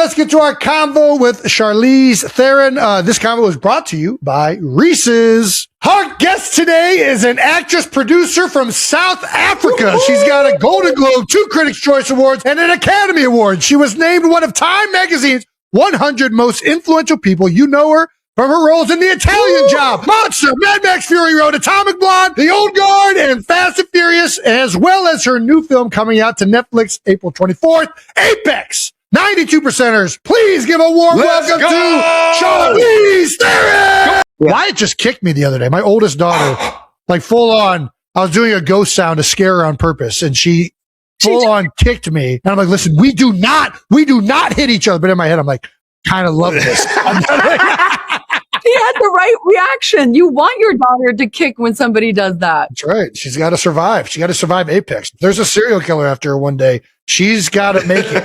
let's get to our convo with Charlize Theron. This convo was brought to you by Reese's. Our guest today is an actress producer from South Africa. She's got a Golden Globe, 2 Critics' Choice Awards, and an Academy Award. She was named one of Time Magazine's 100 most influential people. You know her from her roles in The Italian Job, Monster, Mad Max Fury Road, Atomic Blonde, The Old Guard, and Fast and Furious, as well as her new film coming out to Netflix April 24th, Apex. 92%ers, please give a warm welcome to Charlize Theron. Wyatt just kicked me the other day. My oldest daughter, like full on, I was doing a ghost sound to scare her on purpose, and she full on kicked me. And I'm like, listen, we do not hit each other. But in my head, I'm like, kind of love this. He had the right reaction. You want your daughter to kick when somebody does that. That's right. She's got to survive. She got to survive Apex. If there's a serial killer after her one day, she's got to make it.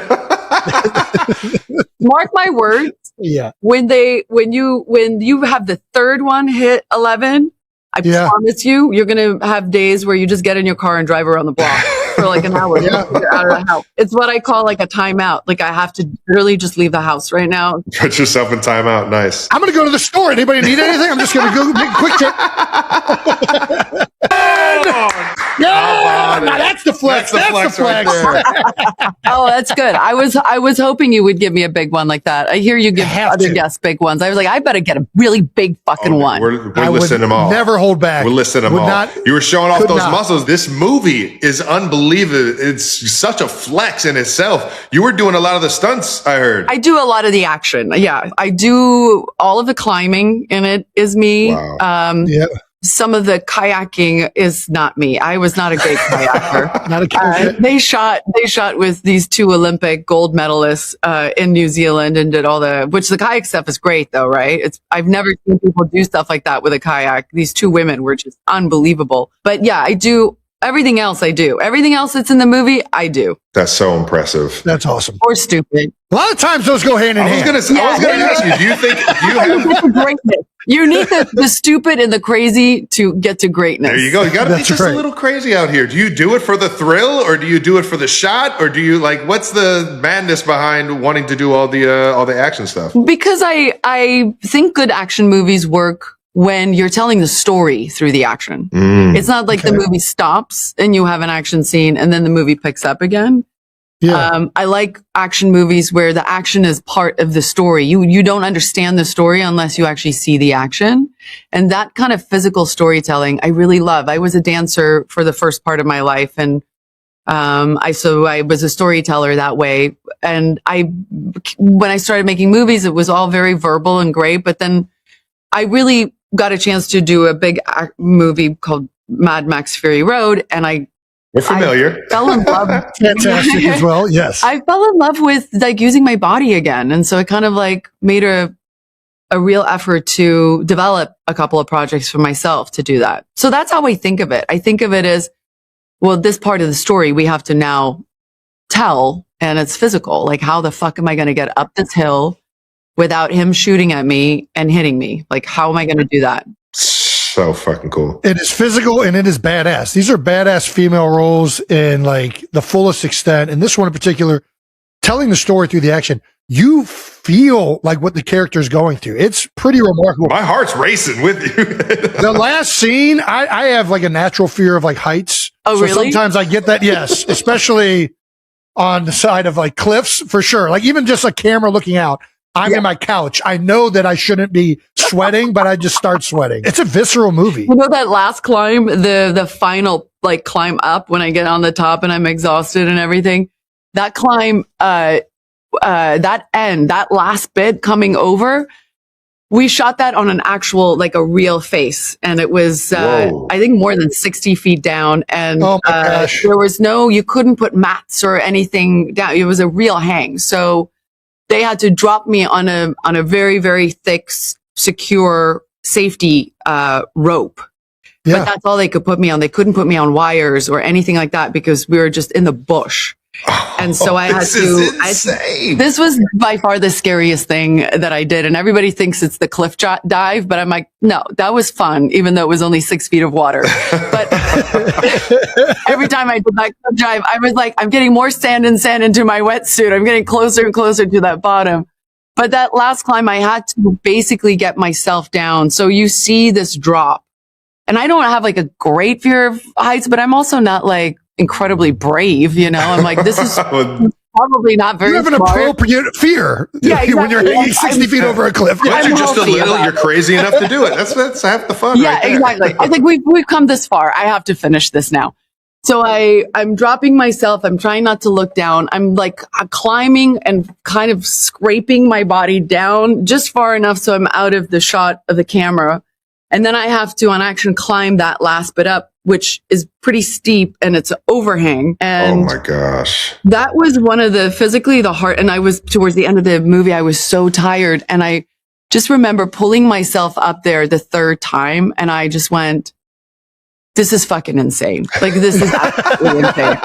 Mark my words. Yeah. When you have the third one hit 11, I promise you're going to have days where you just get in your car and drive around the block for like an hour. You're out of the house. It's what I call like a timeout. Like I have to really just leave the house right now. Put yourself in timeout. Nice. I'm going to go to the store. Anybody need anything? I'm just going to go make a quick trip. Now that's the flex. That's the flex. Right Oh, that's good. I was hoping you would give me a big one like that. I hear you give other guests big ones. I was like, I better get a really big fucking one. We're listing them all. Never hold back. We're listing them all. You were showing off those muscles. This movie is unbelievable. It's such a flex in itself. You were doing a lot of the stunts, I heard. I do a lot of the action. Yeah, I do all of the climbing in it is me. Wow. Some of the kayaking is not me. I was not a great kayaker. Not a kayaker. They shot with these 2 Olympic gold medalists in New Zealand and did which the kayak stuff is great though, right? I've never seen people do stuff like that with a kayak. These 2 women were just unbelievable. But yeah, I do everything else. Everything else that's in the movie, I do. That's so impressive. That's awesome. Or stupid. A lot of times those go hand in hand. I was going to ask you, do you have greatness? You need the stupid and the crazy to get to greatness. There you go. You got to be just a little crazy out here. Do you do it for the thrill, or do you do it for the shot, or do you what's the madness behind wanting to do all the action stuff? Because I think good action movies work when you're telling the story through the action. It's not like the movie stops and you have an action scene and then the movie picks up again. Yeah. I like action movies where the action is part of the story. You don't understand the story unless you actually see the action. And that kind of physical storytelling, I really love. I was a dancer for the first part of my life. And, I was a storyteller that way. And when I started making movies, it was all very verbal and great. But then I really got a chance to do a big movie called Mad Max Fury Road. And we're familiar. I fell in love. Fantastic as well. Yes. I fell in love with using my body again. And so it kind of made a real effort to develop a couple of projects for myself to do that. So that's how I think of it. I think of it as, well, this part of the story we have to now tell, and it's physical. Like, how the fuck am I going to get up this hill without him shooting at me and hitting me? Like, how am I going to do that? So fucking cool. It is physical and it is badass. These are badass female roles in the fullest extent. And this one in particular, telling the story through the action, you feel like what the character is going through. It's pretty remarkable. My heart's racing with you. The last scene, I have a natural fear of heights. Oh, really? Sometimes I get that. Yes. Especially on the side of cliffs for sure. Even just a camera looking out. I'm in my couch. I know that I shouldn't be sweating, but I just start sweating. It's a visceral movie. You know that last climb, the final climb up when I get on the top and I'm exhausted and everything. That climb, that end, that last bit coming over, we shot that on an actual a real face, and it was I think more than 60 feet down, and oh my gosh. There was you couldn't put mats or anything down. It was a real hang. So they had to drop me on a very, very thick, secure safety rope. Yeah. But that's all they could put me on. They couldn't put me on wires or anything like that because we were just in the bush. And so I had this to, is insane. this was by far the scariest thing that I did. And everybody thinks it's the cliff dive, but I'm like, no, that was fun, even though it was only 6 feet of water. But every time I did that cliff dive, I was like, I'm getting more sand into my wetsuit. I'm getting closer and closer to that bottom. But that last climb, I had to basically get myself down. So you see this drop. And I don't have like a great fear of heights, but I'm also not like incredibly brave, you know? I'm like, this is probably not very You have an smart. appropriate fear Yeah, exactly. when you're hanging 60 feet over a cliff. Once I'm you're just a healthy little, about you're crazy enough to do it. That's half the fun. Yeah, right there. exactly. I was like, we've come this far. I have to finish this now. So I'm dropping myself. I'm trying not to look down. I'm like climbing and kind of scraping my body down just far enough so I'm out of the shot of the camera. And then I have to on action climb that last bit up, which is pretty steep and it's an overhang. And Oh my gosh. that was one of the physically the hard, and I was towards the end of the movie, I was so tired. And I just remember pulling myself up there the third time. And I just went, this is fucking insane. Like, this is absolutely insane.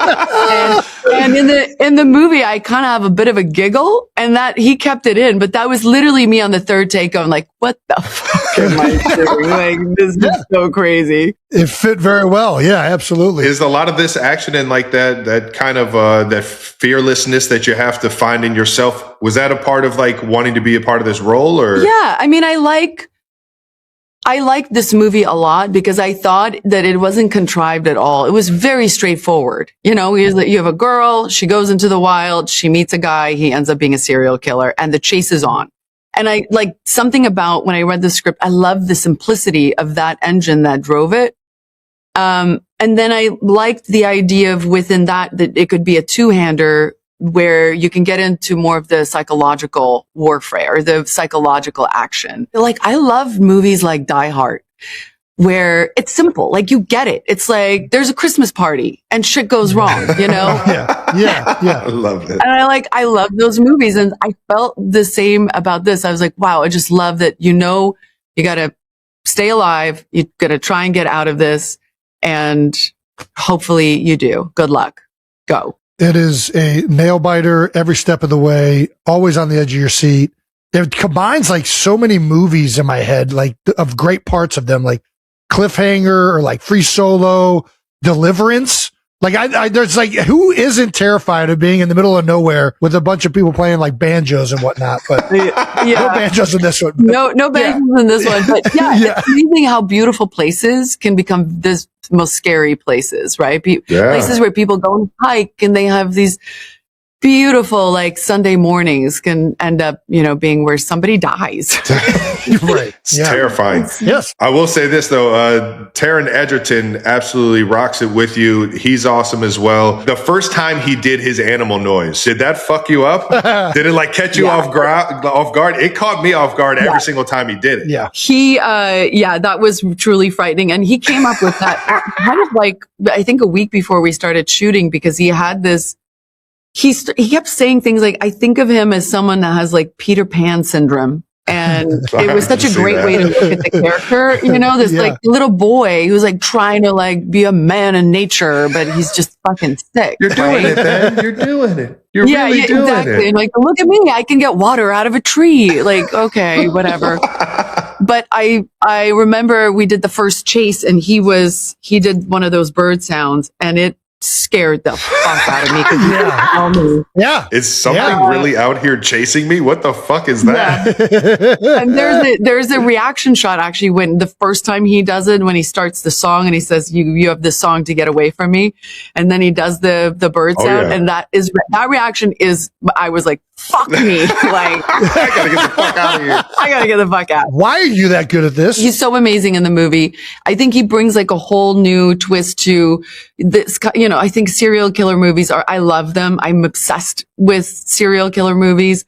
And in the movie, I kind of have a bit of a giggle, and that he kept it in, but that was literally me on the third take going like, what the fuck am I doing? Like, this is so crazy. It fit very well. Yeah, absolutely. Is a lot of this action and like that kind of that fearlessness that you have to find in yourself, was that a part of like wanting to be a part of this role? Or Yeah, I mean, I like this movie a lot because I thought that it wasn't contrived at all. It was very straightforward. You know, you have a girl, she goes into the wild, she meets a guy, he ends up being a serial killer, and the chase is on. And I like something about when I read the script, I love the simplicity of that engine that drove it. And then I liked the idea of within that it could be a two-hander where you can get into more of the psychological warfare, the psychological action. Like, I love movies like Die Hard, where it's simple. Like, you get it. It's like, there's a Christmas party and shit goes wrong, you know? I love it. And I love those movies. And I felt the same about this. I was like, wow, I just love that, you know, you got to stay alive. You got to try and get out of this. And hopefully you do. Good luck. Go. It is a nail biter every step of the way, always on the edge of your seat. It combines like so many movies in my head, like of great parts of them, like Cliffhanger or like Free Solo, Deliverance. Like I there's like, who isn't terrified of being in the middle of nowhere with a bunch of people playing like banjos and whatnot? But Yeah. no banjos in this one. No banjos in this one. But yeah, it's amazing how beautiful places can become this most scary places, right? Places where people go and hike and they have these beautiful, like Sunday mornings can end up, you know, being where somebody dies. Right. It's terrifying. Yes. I will say this though, Taron Egerton absolutely rocks it with you. He's awesome as well. The first time he did his animal noise, did that fuck you up? Did it like catch you off guard? It caught me off guard every single time he did it. Yeah. That was truly frightening. And he came up with that kind of like, I think a week before we started shooting, because he had this, he kept saying things like, I think of him as someone that has like Peter Pan syndrome. And it was such a great way to look at the character, you know, this like little boy who's like trying to like be a man in nature, but he's just fucking sick. You're doing it, man. You're doing it. You're really doing exactly. it. And like, look at me, I can get water out of a tree. Like, okay, whatever. But I remember we did the first chase and he did one of those bird sounds and it scared the fuck out of me because he didn't tell me. Yeah. Is something really out here chasing me? What the fuck is that? Yeah. And there's a reaction shot actually when the first time he does it, when he starts the song and he says, you have this song to get away from me. And then he does the bird sound. And that reaction is, I was like, fuck me. Like, I gotta get the fuck out of here. I gotta get the fuck out. Why are you that good at this? He's so amazing in the movie. I think he brings like a whole new twist to this, you know, I think serial killer movies I love them. I'm obsessed with serial killer movies.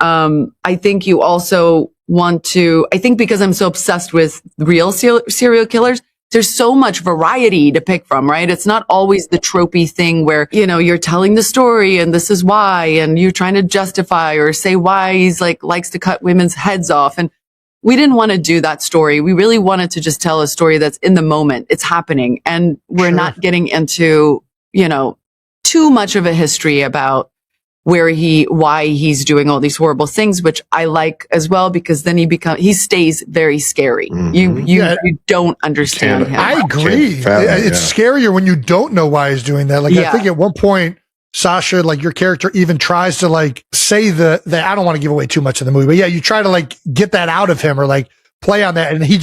I think you also I think because I'm so obsessed with real serial killers, there's so much variety to pick from, right? It's not always the tropey thing where, you know, you're telling the story and this is why, and you're trying to justify or say why he's like likes to cut women's heads off. And we didn't want to do that story. We really wanted to just tell a story that's in the moment. It's happening. And we're not getting into, you know, too much of a history about why he's doing all these horrible things, which I like as well, because then he stays very scary. Mm-hmm. You don't understand him. I agree. It's scarier when you don't know why he's doing that. Like, I think at one point, Sasha, like your character even tries to like say that I don't want to give away too much of the movie, but yeah, you try to like get that out of him or like play on that. And he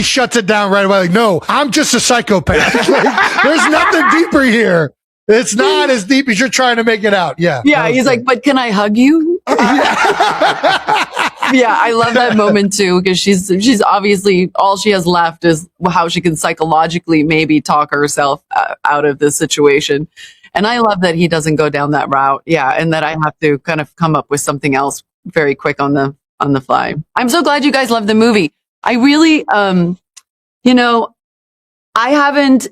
shuts it down right away. Like, no, I'm just a psychopath. Like, there's nothing deeper here. It's not as deep as you're trying to make it out. Yeah. Yeah. He's like, but can I hug you? Yeah, I love that moment too, because she's obviously all she has left is how she can psychologically maybe talk herself out of this situation. And I love that he doesn't go down that route. Yeah. And that I have to kind of come up with something else very quick on the fly. I'm so glad you guys love the movie. I really, I haven't,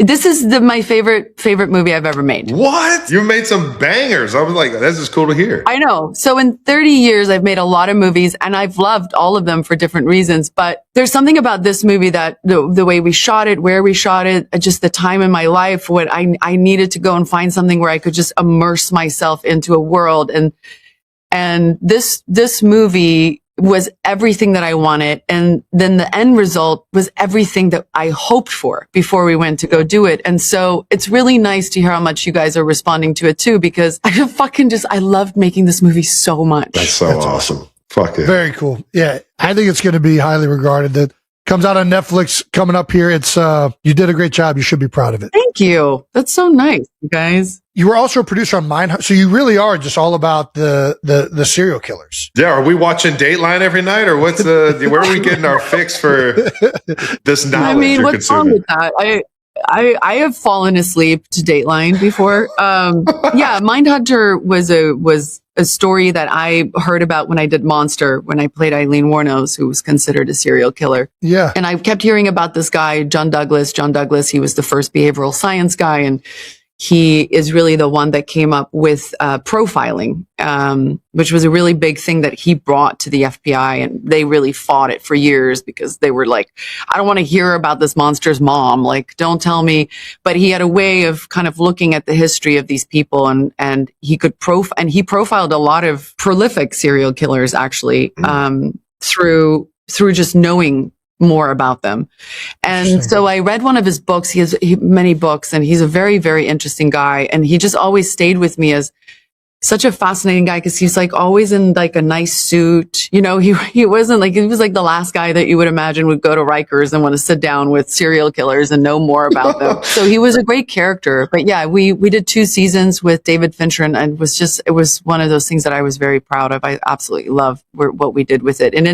this is my favorite movie I've ever made. What? You made some bangers. I was like, this is cool to hear. I know. So in 30 years, I've made a lot of movies and I've loved all of them for different reasons. But there's something about this movie that the way we shot it, where we shot it, just the time in my life when I needed to go and find something where I could just immerse myself into a world. And this movie was everything that I wanted. And then the end result was everything that I hoped for before we went to go do it. And so it's really nice to hear how much you guys are responding to it too, because I loved making this movie so much. That's awesome. Fuck it. Very cool. Yeah. I think it's going to be highly regarded. That comes out on Netflix coming up here. It's, you did a great job. You should be proud of it. Thank you. That's so nice, you guys. You were also a producer on Mindhunter, so you really are just all about the serial killers. Yeah, are we watching Dateline every night, or what's where are we getting our fix for this knowledge? I mean, what's wrong with that? I have fallen asleep to Dateline before. Yeah, Mindhunter was a story that I heard about when I did Monster, when I played Eileen Wuornos, who was considered a serial killer. Yeah, and I kept hearing about this guy, John Douglas. He was the first behavioral science guy, and he is really the one that came up with profiling, which was a really big thing that he brought to the FBI. And they really fought it for years because they were like, I don't want to hear about this monster's mom. Like, don't tell me. But he had a way of kind of looking at the history of these people, and he could he profiled a lot of prolific serial killers, actually, through just knowing more about them. And so I read one of his books. He has many books, and he's a very, very interesting guy. And he just always stayed with me as such a fascinating guy, because he's like always in like a nice suit. You know, he wasn't like, he was like the last guy that you would imagine would go to Rikers and want to sit down with serial killers and know more about them. So he was a great character. But yeah, we did 2 seasons with David Fincher, and it was one of those things that I was very proud of. I absolutely love what we did with it. And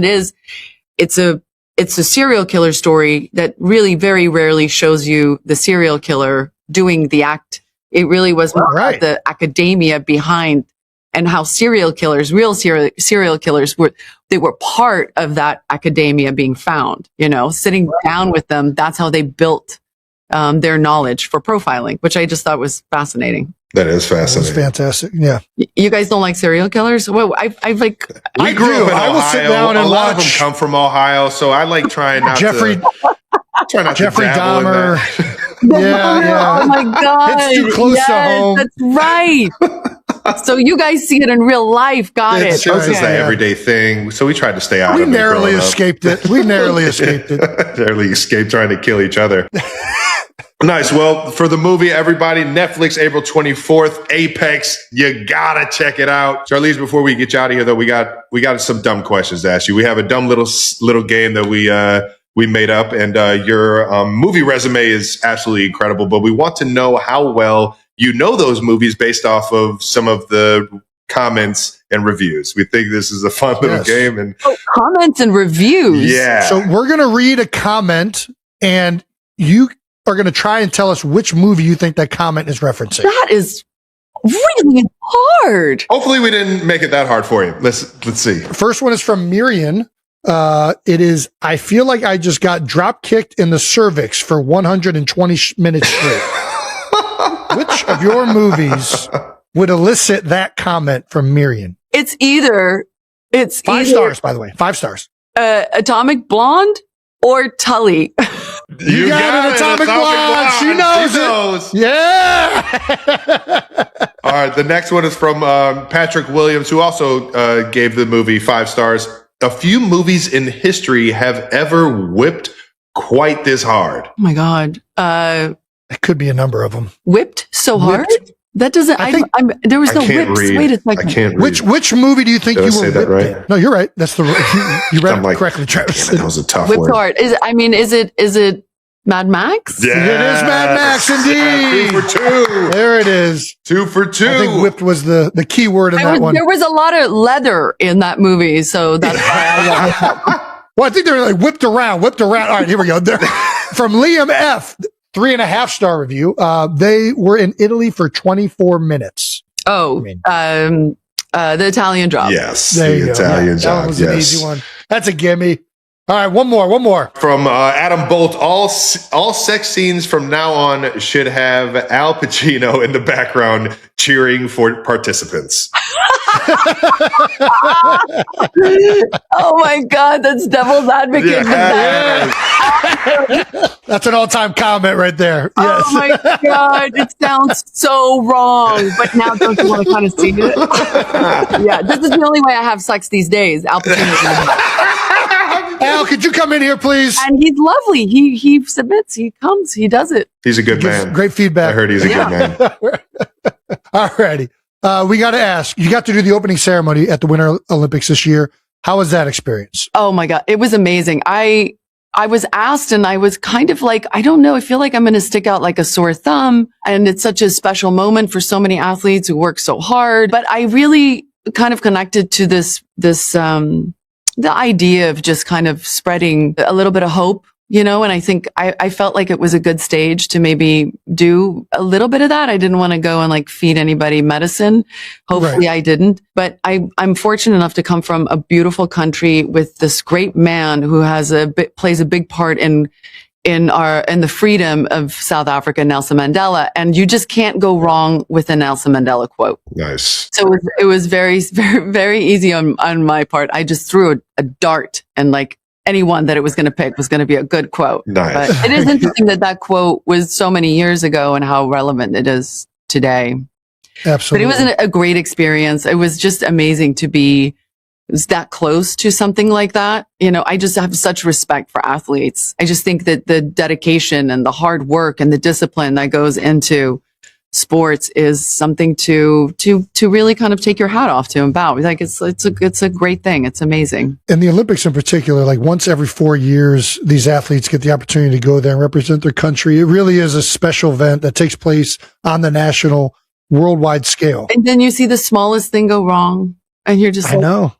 it's a serial killer story that really very rarely shows you the serial killer doing the act. It really was more about the academia behind, and how real serial killers they were part of that academia being found, sitting down with them. That's how they built their knowledge for profiling, which I just thought was fascinating. That is fascinating. That's fantastic. Yeah. You guys don't like serial killers? Well, I grew up in Ohio. I will sit down and a lot of them come from Ohio, so I like trying not Jeffrey Dahmer. Yeah. Oh my God. It's too close to home. That's right. So you guys see it in real life. Got it. It's just an everyday thing. So we tried to stay out of it. We narrowly escaped it. Narrowly escaped trying to kill each other. Nice. Well, for the movie, everybody, Netflix, April 24th, Apex. You gotta check it out. Charlize, before we get you out of here, though, we got some dumb questions to ask you. We have a dumb little game that we made up, and your movie resume is absolutely incredible. But we want to know how well you know those movies based off of some of the comments and reviews. We think this is a fun little game. And comments and reviews. Yeah. So we're gonna read a comment, and you are going to try and tell us which movie you think that comment is referencing. That is really hard. Hopefully we didn't make it that hard for you. Let's see. First one is from Miriam. It is, I feel like I just got drop kicked in the cervix for 120 minutes straight. Which of your movies would elicit that comment from Miriam? It's either 5 stars, by the way. 5 stars. Atomic Blonde or Tully. You got an atomic blonde. She knows it. Yeah. All right. The next one is from Patrick Williams, who also gave the movie 5 stars. A few movies in history have ever whipped quite this hard. Oh my God. It could be a number of them. Whipped so hard? That doesn't. There was no whips. Read. Wait a second. I can't read. Which movie do you think Did you I were say that whipped right? in? No, you're right. That's the you read it like, correctly, Travis. That was a tough Whipped word. hard. Is it Mad Max? Yes. It is Mad Max, indeed. 2 for 2. There it is. 2 for 2. I think whipped was the key word in that one. There was a lot of leather in that movie, so that's Well, I think they're like whipped around. All right, here we go. From Liam F. 3.5-star review. They were in Italy for 24 minutes. Oh, the Italian Job. Yes. There you The go. Italian That Job. one was an easy one. That's a gimme. All right, one more. From Adam Bolt, all sex scenes from now on should have Al Pacino in the background cheering for participants. Oh my God, that's devil's advocate. That's an all-time comment right there. Yes. Oh my God, it sounds so wrong. But now don't you want to kind of see it? Yeah, this is the only way I have sex these days. Al Pacino's in the back. Al, could you come in here, please? And he's lovely. He submits. He comes. He does it. He's a good man. Great feedback. I heard he's a good man. All righty. We got to ask, you got to do the opening ceremony at the Winter Olympics this year. How was that experience? Oh my God, it was amazing. I was asked and I was kind of like, I don't know. I feel like I'm going to stick out like a sore thumb. And it's such a special moment for so many athletes who work so hard. But I really kind of connected to the idea of just kind of spreading a little bit of hope, and I think I felt like it was a good stage to maybe do a little bit of that. I didn't want to go and like feed anybody medicine. Hopefully I didn't, but I'm fortunate enough to come from a beautiful country with this great man who plays a big part in the freedom of South Africa, Nelson Mandela. And you just can't go wrong with a Nelson Mandela quote. Nice. So it was very, very, very easy on my part. I just threw a dart and like anyone that it was going to pick was going to be a good quote. Nice. But it is interesting that quote was so many years ago and how relevant it is today. Absolutely. But it was a great experience. It was just amazing to be that close to something like that. I just have such respect for athletes. I just think that the dedication and the hard work and the discipline that goes into sports is something to really kind of take your hat off to and bow. Like it's a great thing. It's amazing. In the Olympics in particular, like once every 4 years, these athletes get the opportunity to go there and represent their country. It really is a special event that takes place on the national worldwide scale. And then you see the smallest thing go wrong and you're just I know.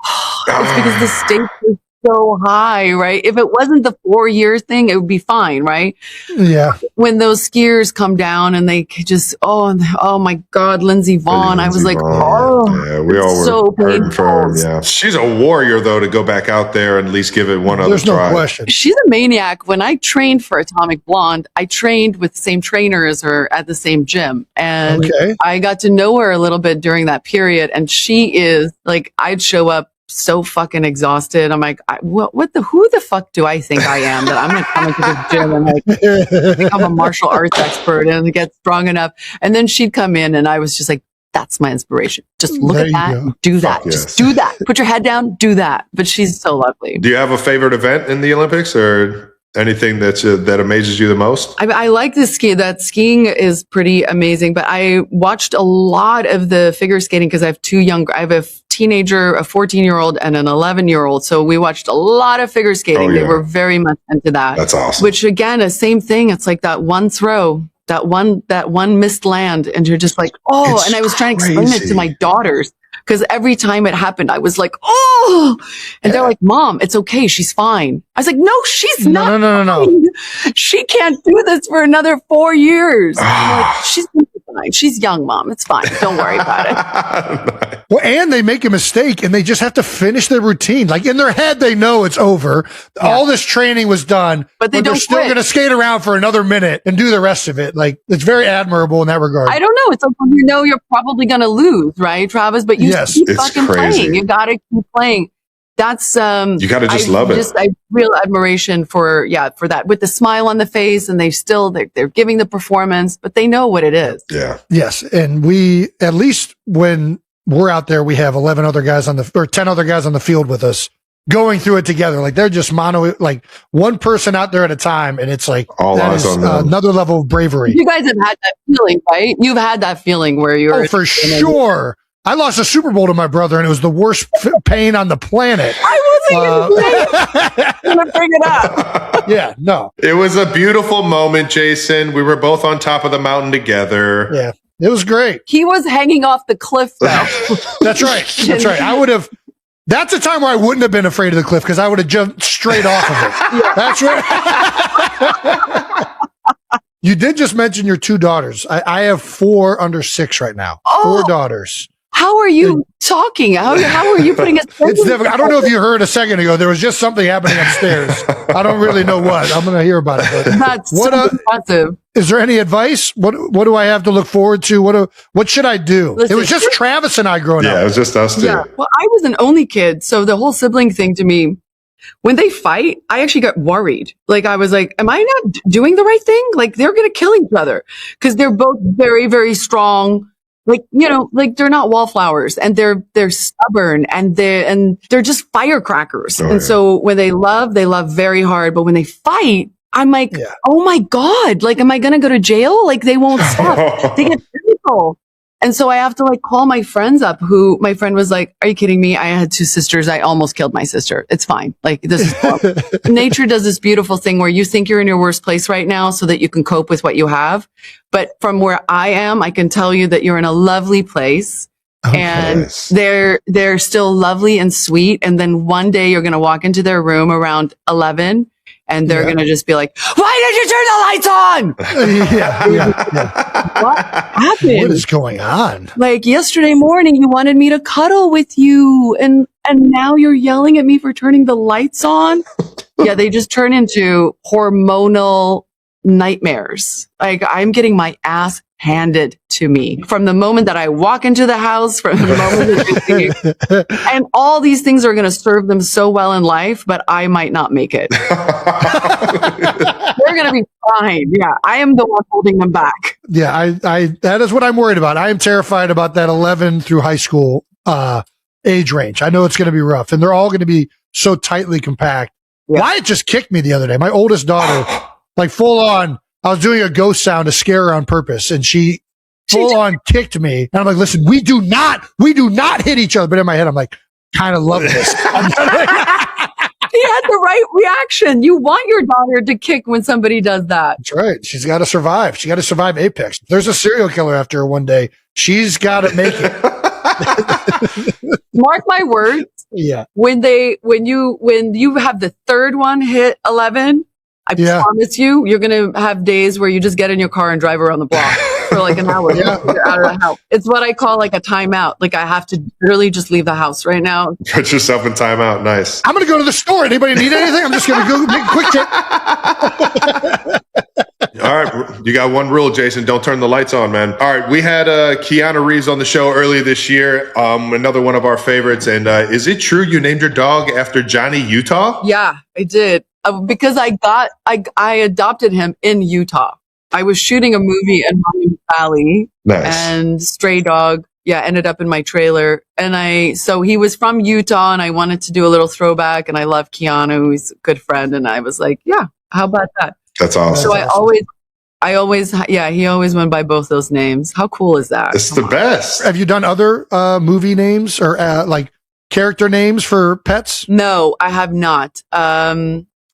It's because the stakes are so high, right? If it wasn't the 4-year thing, it would be fine, right? Yeah. When those skiers come down and they just, oh my God, Lindsey Vonn. I was like, yeah, we all were so hurting for her. painful. Yeah. She's a warrior, though, to go back out there and at least give it one other There's try. no question. She's a maniac. When I trained for Atomic Blonde, I trained with the same trainer as her at the same gym. And I got to know her a little bit during that period. And she is like, I'd show up so fucking exhausted. I'm like, who the fuck do I think I am that I'm going to come into this gym and like become a martial arts expert and get strong enough? And then she'd come in and I was just like, that's my inspiration. Just look at that, and do that. Just do that. Put your head down, do that. But she's so lovely. Do you have a favorite event in the Olympics or anything that amazes you the most? I like the ski. That skiing is pretty amazing, but I watched a lot of the figure skating because I have a teenager, a 14-year-old and an 11-year-old. So we watched a lot of figure skating. They were very much into that. That's awesome. Which again, the same thing. It's like that one throw, that one missed land. And you're just like, and I was trying to explain it to my daughters. Because every time it happened, I was like, and they're like, Mom, it's okay. She's fine. I was like, no, she's not. No. She can't do this for another 4 years. I'm like, she's gonna be fine. She's young, Mom. It's fine. Don't worry about it. Well, and they make a mistake and they just have to finish their routine. Like in their head, they know it's over. Yeah. All this training was done, but they're still going to skate around for another minute and do the rest of it. Like it's very admirable in that regard. I don't know. It's like, you're probably going to lose, right, Travis? But you keep fucking playing. You got to keep playing. that's you got to just love it. I real admiration for that, with the smile on the face, and they're giving the performance, but they know what it is. Yeah. Yes, and we, at least when we're out there, we have 10 other guys on the field with us going through it together. Like they're just like one person out there at a time, and it's like all eyes on them. Another level of bravery. You guys have had that feeling, right? You've had that feeling where you're for sure. I lost a Super Bowl to my brother, and it was the worst pain on the planet. I wasn't going to bring it up. Yeah, no. It was a beautiful moment, Jason. We were both on top of the mountain together. Yeah, it was great. He was hanging off the cliff, though. That's right. That's right. I would have. That's a time where I wouldn't have been afraid of the cliff because I would have jumped straight off of it. Yeah. That's right. You did just mention your 2 daughters. I have 4 under 6 right now. 4 daughters. How are you talking? How are you putting it? It's difficult. I don't know if you heard a second ago. There was just something happening upstairs. I don't really know what. I'm going to hear about it. But that's impressive. Is there any advice? What do I have to look forward to? What should I do? Listen, it was just Travis and I growing up. Yeah, it was just us two. Yeah. Well, I was an only kid, so the whole sibling thing to me, when they fight, I actually got worried. Like I was like, am I not doing the right thing? Like they're going to kill each other because they're both very, very strong. Like, like they're not wallflowers, and they're stubborn, and they're just firecrackers. And so when they love very hard, but when they fight, I'm like, oh my God, like, am I going to go to jail? Like they won't stop. They get physical. And so I have to like call my friends up, who my friend was like, are you kidding me? I had 2 sisters. I almost killed my sister. It's fine. Like this is nature does this beautiful thing where you think you're in your worst place right now so that you can cope with what you have. But from where I am, I can tell you that you're in a lovely place. And they're still lovely and sweet. And then one day you're going to walk into their room around 11 and they're going to just be like, why did you turn the lights on? What happened? What is going on? Like yesterday morning, you wanted me to cuddle with you. And now you're yelling at me for turning the lights on. Yeah, they just turn into hormonal nightmares. Like I'm getting my ass handed to me from the moment that I walk into the house, from the moment that you and all these things are going to serve them so well in life, but I might not make it. They're going to be fine. Yeah, I am the one holding them back. Yeah, I that is what I'm worried about. I am terrified about that 11 through high school age range. I know it's going to be rough, and they're all going to be so tightly compact. Yeah. Wyatt just kicked me the other day. My oldest daughter, like full on. I was doing a ghost sound to scare her on purpose, and she full on kicked me. And I'm like, listen, we do not hit each other. But in my head, I'm like, kind of love this. He had the right reaction. You want your daughter to kick when somebody does that. That's right. She's got to survive. She got to survive Apex. If there's a serial killer after her one day, she's got to make it. Mark my words. Yeah. When you have the third one hit 11, I promise you're going to have days where you just get in your car and drive around the block for like an hour. You're out of the house. It's what I call like a timeout. Like I have to really just leave the house right now. Put yourself in timeout. Nice. I'm going to go to the store. Anybody need anything? I'm just going to go make a quick trip. All right. You got one rule, Jason. Don't turn the lights on, man. All right. We had Keanu Reeves on the show earlier this year. Another one of our favorites. And is it true you named your dog after Johnny Utah? Yeah, I did. Because I adopted him in Utah. I was shooting a movie in Miami Valley. Nice. And Stray Dog, ended up in my trailer. And so he was from Utah, and I wanted to do a little throwback, and I love Keanu. He's a good friend. And I was like, yeah, how about that? That's awesome. So he always went by both those names. How cool is that? It's the best. Have you done other movie names or like character names for pets? No, I have not.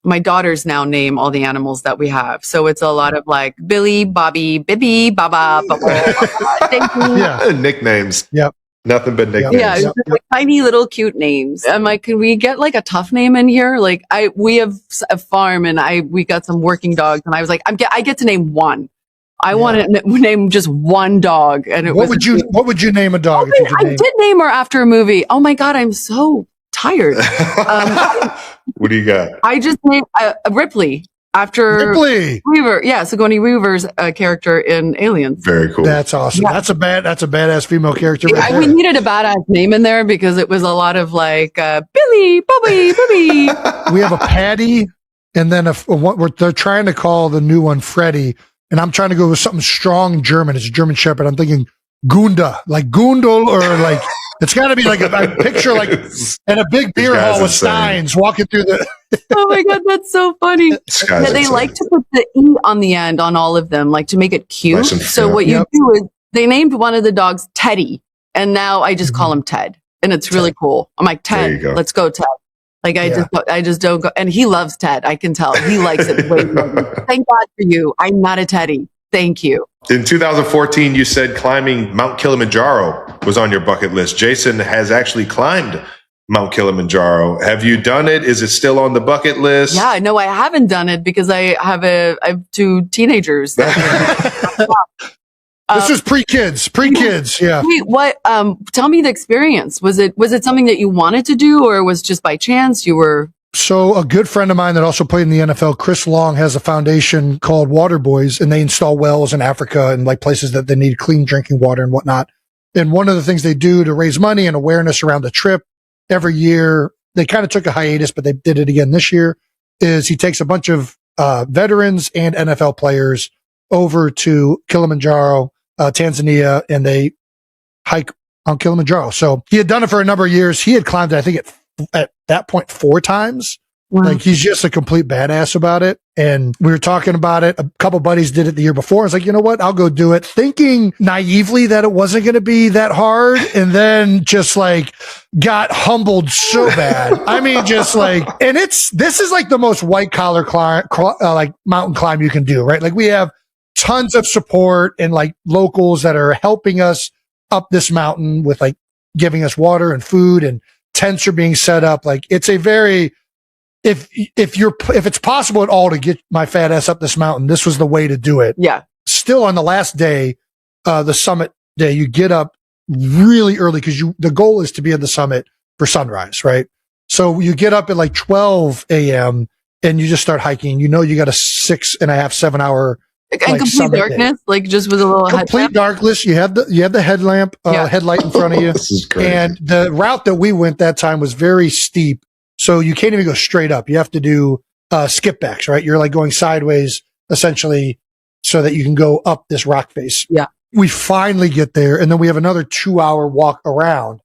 My daughters now name all the animals that we have. So it's a lot of like Billy, Bobby, Bibby, Baba, yeah. Nicknames. Yep. Nothing but nicknames. Yeah, it's like tiny little cute names. I'm like, can we get like a tough name in here? Like we have a farm and we got some working dogs, and I was like, I get to name one. I want to name just one dog. And what would you name a dog? I did name her after a movie. Oh my God, I'm so tired. What do you got? I just named Ripley. after Ripley. Weaver. Yeah, Sigourney Weaver's character in Aliens. Very cool. That's awesome. Yeah. That's a badass female character. Right We there. needed a badass name in there because it was a lot of like Billy, Bobby, Bobby. We have a Patty, and then they're trying to call the new one Freddy, and I'm trying to go with something strong German. It's a German Shepherd. I'm thinking Gunda, like Gundel, or like it's got to be like a picture like in a big beer hall with insane. Steins walking through the. Oh my god, that's so funny. This guy's Yeah, they insane. like to put the E on the end on all of them, like to make it cute. Nice and So fair. what you Yep. do is they named one of the dogs Teddy, and now I just call him Ted, and it's really cool. I'm like, There you Ted, go. let's go, Ted. Like I just don't go, and he loves Ted. I can tell he likes it way more. Thank God for you. I'm not a Teddy. Thank you. In 2014, you said climbing Mount Kilimanjaro was on your bucket list. Jason has actually climbed Mount Kilimanjaro. Have you done it? Is it still on the bucket list? Yeah, no, I haven't done it because I have two teenagers. This is pre-kids. Yeah. Wait, what? Tell me the experience. Was it something that you wanted to do, or was just by chance you were? So a good friend of mine that also played in the NFL, Chris Long, has a foundation called Water Boys, and they install wells in Africa and like places that they need clean drinking water and whatnot. And one of the things they do to raise money and awareness around the trip every year, they kind of took a hiatus, but they did it again this year, is he takes a bunch of veterans and NFL players over to Kilimanjaro, Tanzania, and they hike on Kilimanjaro. So he had done it for a number of years. He had climbed it, I think at that point 4 times. Wow. Like he's just a complete badass about it. And we were talking about it. A couple buddies did it the year before. I was like, you know what? I'll go do it, thinking naively that it wasn't going to be that hard. And then just like got humbled so bad. I mean, just like, and this is like the most white collar like mountain climb you can do, right? Like we have tons of support and like locals that are helping us up this mountain with like giving us water and food, and tents are being set up. Like it's a very, if it's possible at all to get my fat ass up this mountain, this was the way to do it. Yeah. Still on the last day, the summit day, you get up really early because the goal is to be at the summit for sunrise, right? So you get up at like 12 a.m. and you just start hiking. You know, you got a 6.5, 7 hour And like complete summit darkness, day. like just with a little Complete headlamp. darkness. You have the headlamp, Yeah. headlight in front of you. This is crazy. And the route that we went that time was very steep. So you can't even go straight up. You have to do skip backs, right? You're like going sideways essentially so that you can go up this rock face. Yeah. We finally get there, and then we have another 2-hour walk around.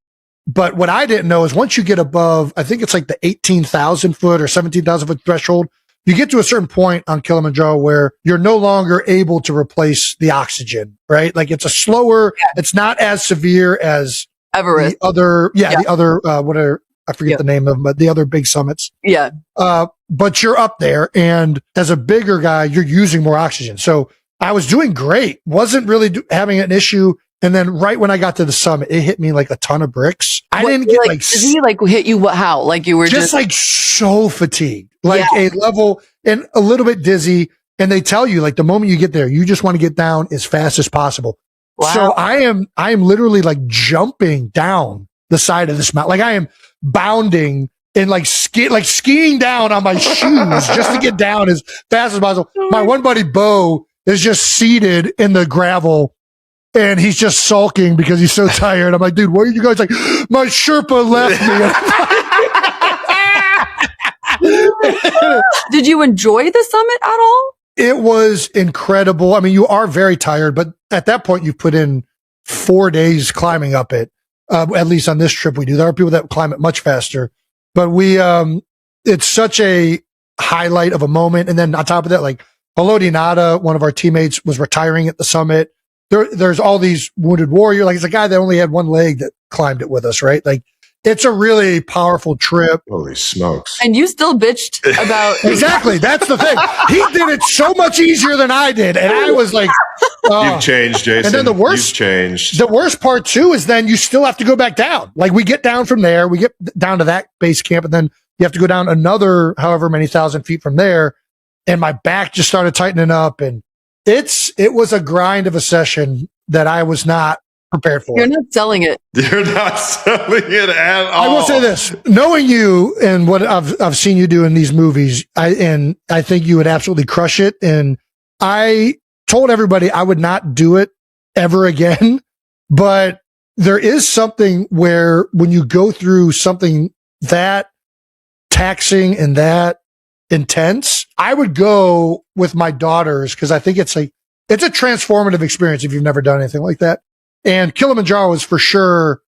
But what I didn't know is once you get above, I think it's like the 18,000 foot or 17,000 foot threshold, you get to a certain point on Kilimanjaro where you're no longer able to replace the oxygen, right? Like it's a slower, it's not as severe as Everest. the other, I forget the name of them, but the other big summits. Yeah. But you're up there, and as a bigger guy, you're using more oxygen. So I was doing great. Wasn't really having an issue. And then right when I got to the summit, it hit me like a ton of bricks. I didn't get like, did he like hit you? How? Like you were just like so fatigued, like a level and a little bit dizzy. And they tell you like the moment you get there, you just want to get down as fast as possible. Wow. So I am literally like jumping down the side of this mountain. Like I am bounding and like skiing down on my shoes just to get down as fast as possible. My one buddy Bo is just seated in the gravel and he's just sulking because he's so tired. I'm like, dude, what are you guys like? My Sherpa left me. Did you enjoy the summit at all? It was incredible. I mean, you are very tired, but at that point you've put in 4 days climbing up it. At least on this trip we do. There are people that climb it much faster, but it's such a highlight of a moment. And then on top of that, like Haloti Nada, one of our teammates, was retiring at the summit. There's all these wounded warriors. Like it's a guy that only had one leg that climbed it with us, right? Like it's a really powerful trip. Holy smokes. And you still bitched about Exactly. That's the thing. He did it so much easier than I did. And I was like, You've changed, Jason. And then you've changed. The worst part too is then you still have to go back down. Like we get down from there, we get down to that base camp, and then you have to go down another however many thousand feet from there. And my back just started tightening up, and it was a grind of a session that I was not prepared for. You're not selling it. You're not selling it at all. I will say this: knowing you and what I've seen you do in these movies, I think you would absolutely crush it. And I told everybody I would not do it ever again, but there is something where when you go through something that taxing and that intense, I would go with my daughters because I think it's a transformative experience if you've never done anything like that. And Kilimanjaro is for sure,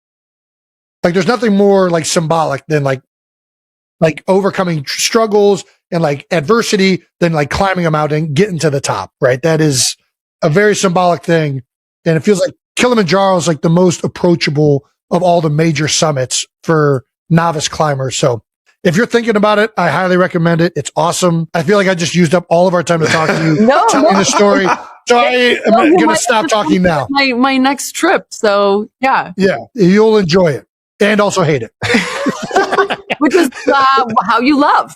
like, there's nothing more like symbolic than like overcoming struggles and like adversity than like climbing a mountain and getting to the top, right? That is a very symbolic thing. And it feels like Kilimanjaro is like the most approachable of all the major summits for novice climbers. So if you're thinking about it, I highly recommend it. It's awesome. I feel like I just used up all of our time to talk to you, telling the story. So I am going to stop talking now. My next trip. So yeah. Yeah. You'll enjoy it and also hate it. Which is how you love.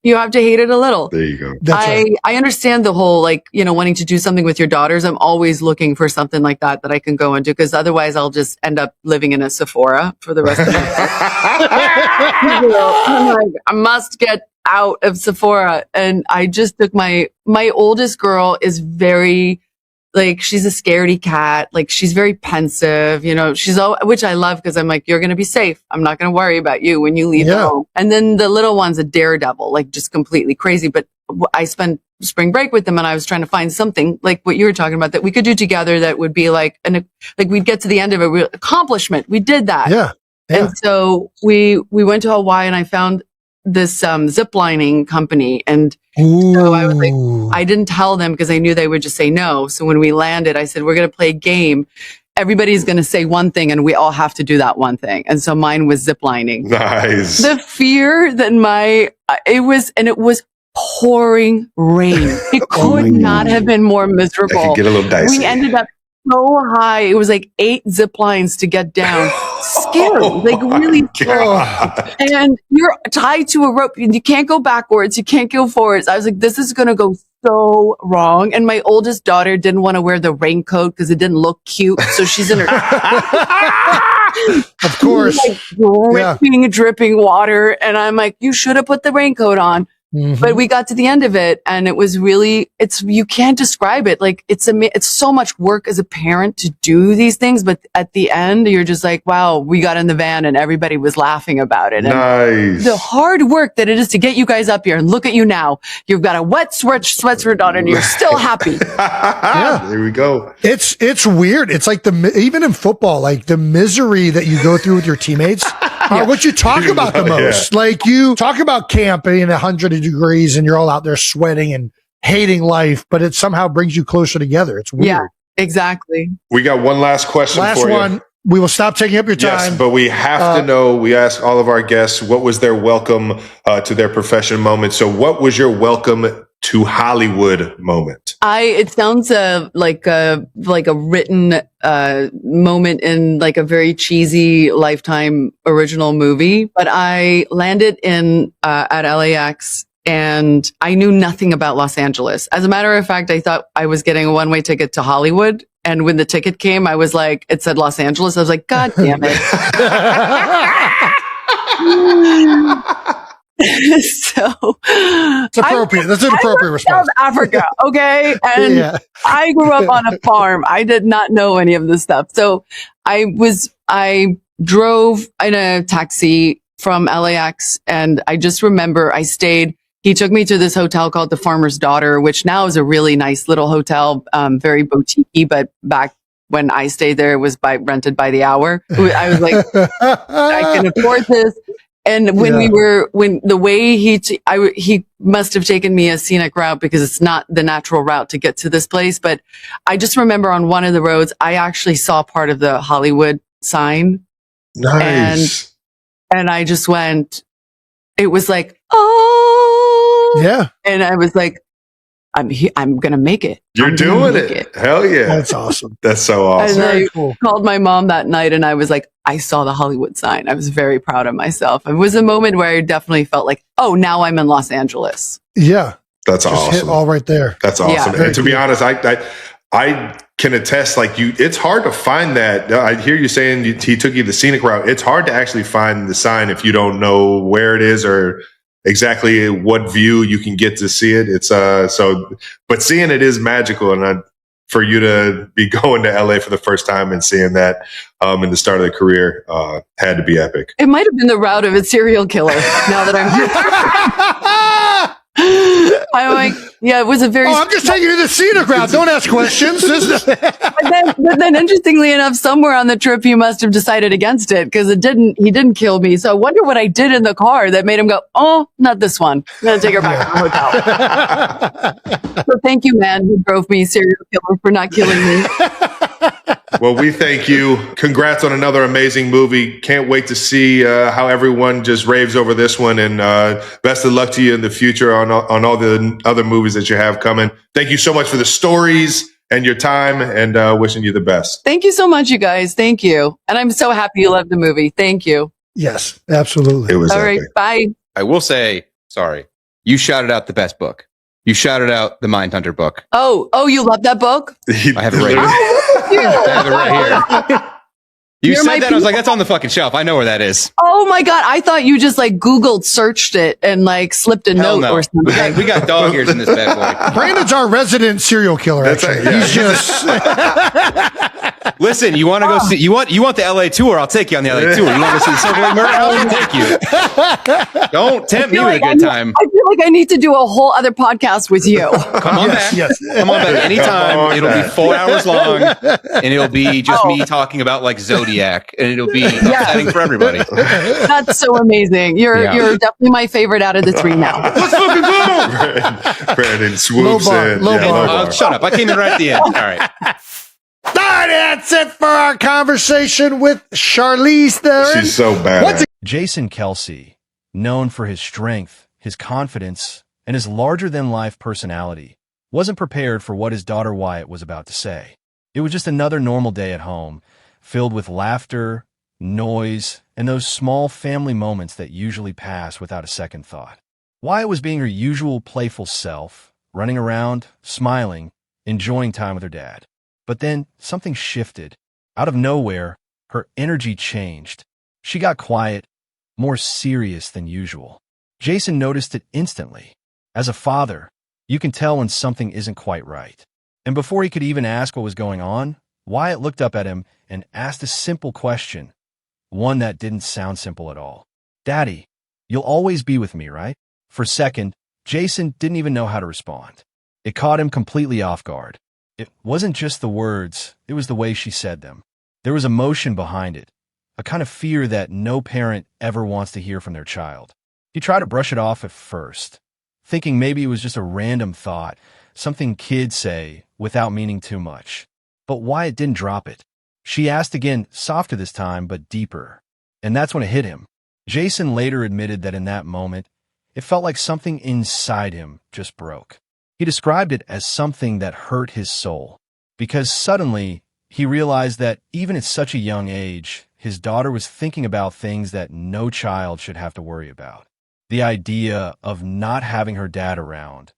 You have to hate it a little. There you go. I understand the whole, like, wanting to do something with your daughters. I'm always looking for something like that I can go into, because otherwise I'll just end up living in a Sephora for the rest of my life. I'm like, I must get out of Sephora. And I just took my oldest girl is very, like, she's a scaredy cat. Like, she's very pensive, which I love, because I'm like, you're going to be safe. I'm not going to worry about you when you leave home. And then the little one's a daredevil, like, just completely crazy. But I spent spring break with them, and I was trying to find something like what you were talking about that we could do together that would be like we'd get to the end of a real accomplishment. We did that. Yeah. And so we went to Hawaii, and I found this zip lining company, and so I was like, I didn't tell them because I knew they would just say no. So when we landed, I said, we're going to play a game. Everybody's going to say one thing, and we all have to do that one thing. And so mine was zip lining. Nice. The fear that it was pouring rain. It could not have been more miserable. That could get a little dicey. We ended up so high. It was like 8 zip lines to get down. Scary, really God. And you're tied to a rope. You can't go backwards. You can't go forwards. I was like, this is going to go so wrong. And my oldest daughter didn't want to wear the raincoat because it didn't look cute. So she's in her, of course, like, dripping water. And I'm like, you should have put the raincoat on. Mm-hmm. But we got to the end of it, and it was really, you can't describe it. Like, it's so much work as a parent to do these things. But at the end, you're just like, wow, we got in the van and everybody was laughing about it. And nice. The hard work that it is to get you guys up here, and look at you now. You've got a wet sweatshirt on and you're still happy. There we go. It's weird. It's like even in football, like the misery that you go through with your teammates. What you talk about the most. Like, you talk about camp in 100 degrees and you're all out there sweating and hating life, but it somehow brings you closer together. It's weird. Yeah, exactly. We got one last question for you. Last one. We will stop taking up your time. Yes, but we have to know, we ask all of our guests, what was their welcome to their profession moment? So what was your welcome to Hollywood moment? It sounds like a written moment in like a very cheesy Lifetime original movie. But I landed at LAX, and I knew nothing about Los Angeles. As a matter of fact, I thought I was getting a one-way ticket to Hollywood. And when the ticket came, I was like, it said Los Angeles. I was like, God damn it. So it's appropriate. That's an appropriate response. South Africa, okay? And I grew up on a farm. I did not know any of this stuff. So I drove in a taxi from LAX, and I just remember he took me to this hotel called the Farmer's Daughter, which now is a really nice little hotel, very boutique-y, but back when I stayed there, it was rented by the hour. I was like, I can afford this. And when the way he must have taken me a scenic route, because it's not the natural route to get to this place. But I just remember on one of the roads, I actually saw part of the Hollywood sign. Nice. And I just went, it was like, oh, yeah. And I was like, I'm going to make it. You're doing it. Hell yeah. That's awesome. That's so awesome. And I called my mom that night, and I was like, I saw the Hollywood sign. I was very proud of myself. It was a moment where I definitely felt like, oh, now I'm in Los Angeles. Yeah. That's Just awesome. hit all right there. That's awesome. Yeah. And to be honest, I can attest, like it's hard to find that. I hear you saying he took you the scenic route. It's hard to actually find the sign if you don't know where it is or exactly what view you can get to see it. It's but seeing it is magical, and for you to be going to LA for the first time and seeing that in the start of the career had to be epic. It might have been the route of a serial killer. Now that I'm like, yeah, it was a very. Oh, I'm just taking you to the scenic route. Don't ask questions. but then, interestingly enough, somewhere on the trip, he must have decided against it because he didn't kill me. So I wonder what I did in the car that made him go, oh, not this one. I'm going to take her back to the hotel. So thank you, man, who drove me serial killer for not killing me. Well, we thank you. Congrats on another amazing movie. Can't wait to see how everyone just raves over this one. And best of luck to you in the future on all the other movies that you have coming. Thank you so much for the stories and your time, and wishing you the best. Thank you so much, you guys. Thank you. And I'm so happy you loved the movie. Thank you. Yes, absolutely. It was all right. Bye. I will say, sorry, you shouted out the best book. You shouted out the Mindhunter book. Oh, you love that book? I have it right here. I have it right here. You said that, I was like, that's on the fucking shelf. I know where that is. Oh my God. I thought you just like Googled, searched it, and like slipped a note or something. We got dog ears in this bad boy. Brandon's our resident serial killer. That's actually. right, yeah. He's just. Listen, you want to go see, you want the LA tour? I'll take you on the LA tour. You want to go see the Silver Lake Murder House? I'll take you. Don't tempt me with a good time. I feel like I need to do a whole other podcast with you. Come on back. Yes. Come on back anytime. It'll be 4 hours long, and it'll be just me talking about like Zodiac, and it'll be upsetting for everybody. That's so amazing. You're definitely my favorite out of the three now. Let's fucking go! Brandon swoops in. Low bar. Shut up. I came in right at the end. All right. All right, that's it for our conversation with Charlize Theron. She's so bad. Jason Kelce, known for his strength, his confidence, and his larger-than-life personality, wasn't prepared for what his daughter Wyatt was about to say. It was just another normal day at home, filled with laughter, noise, and those small family moments that usually pass without a second thought. Wyatt was being her usual playful self, running around, smiling, enjoying time with her dad. But then something shifted. Out of nowhere, her energy changed. She got quiet, more serious than usual. Jason noticed it instantly. As a father, you can tell when something isn't quite right. And before he could even ask what was going on, Wyatt looked up at him and asked a simple question, one that didn't sound simple at all. Daddy, you'll always be with me, right? For a second, Jason didn't even know how to respond. It caught him completely off guard. It wasn't just the words, it was the way she said them. There was emotion behind it, a kind of fear that no parent ever wants to hear from their child. He tried to brush it off at first, thinking maybe it was just a random thought, something kids say without meaning too much. But Wyatt didn't drop it. She asked again, softer this time, but deeper. And that's when it hit him. Jason later admitted that in that moment, it felt like something inside him just broke. He described it as something that hurt his soul, because suddenly he realized that even at such a young age, his daughter was thinking about things that no child should have to worry about. The idea of not having her dad around,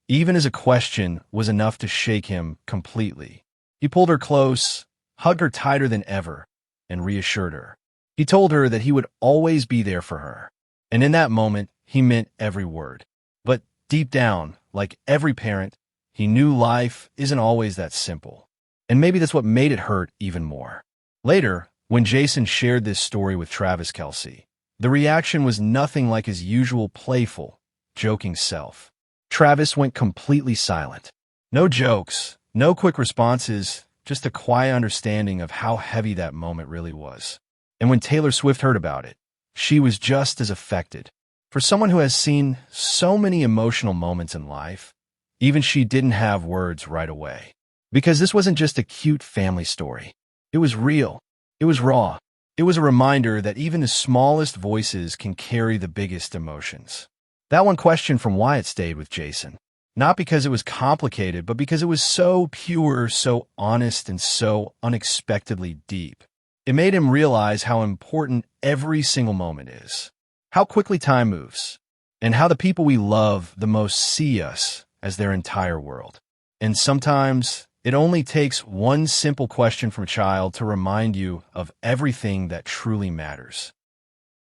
even as a question, was enough to shake him completely. He pulled her close, hugged her tighter than ever, and reassured her. He told her that he would always be there for her. And in that moment, he meant every word. But deep down, like every parent, he knew life isn't always that simple. And maybe that's what made it hurt even more. Later, when Jason shared this story with Travis Kelce, the reaction was nothing like his usual playful, joking self. Travis went completely silent. No jokes, no quick responses, just a quiet understanding of how heavy that moment really was. And when Taylor Swift heard about it, she was just as affected. For someone who has seen so many emotional moments in life, even she didn't have words right away. Because this wasn't just a cute family story. It was real. It was raw. It was a reminder that even the smallest voices can carry the biggest emotions. That one question from Wyatt stayed with Jason. Not because it was complicated, but because it was so pure, so honest, and so unexpectedly deep. It made him realize how important every single moment is. How quickly time moves, and how the people we love the most see us as their entire world. And sometimes It only takes one simple question from a child to remind you of everything that truly matters.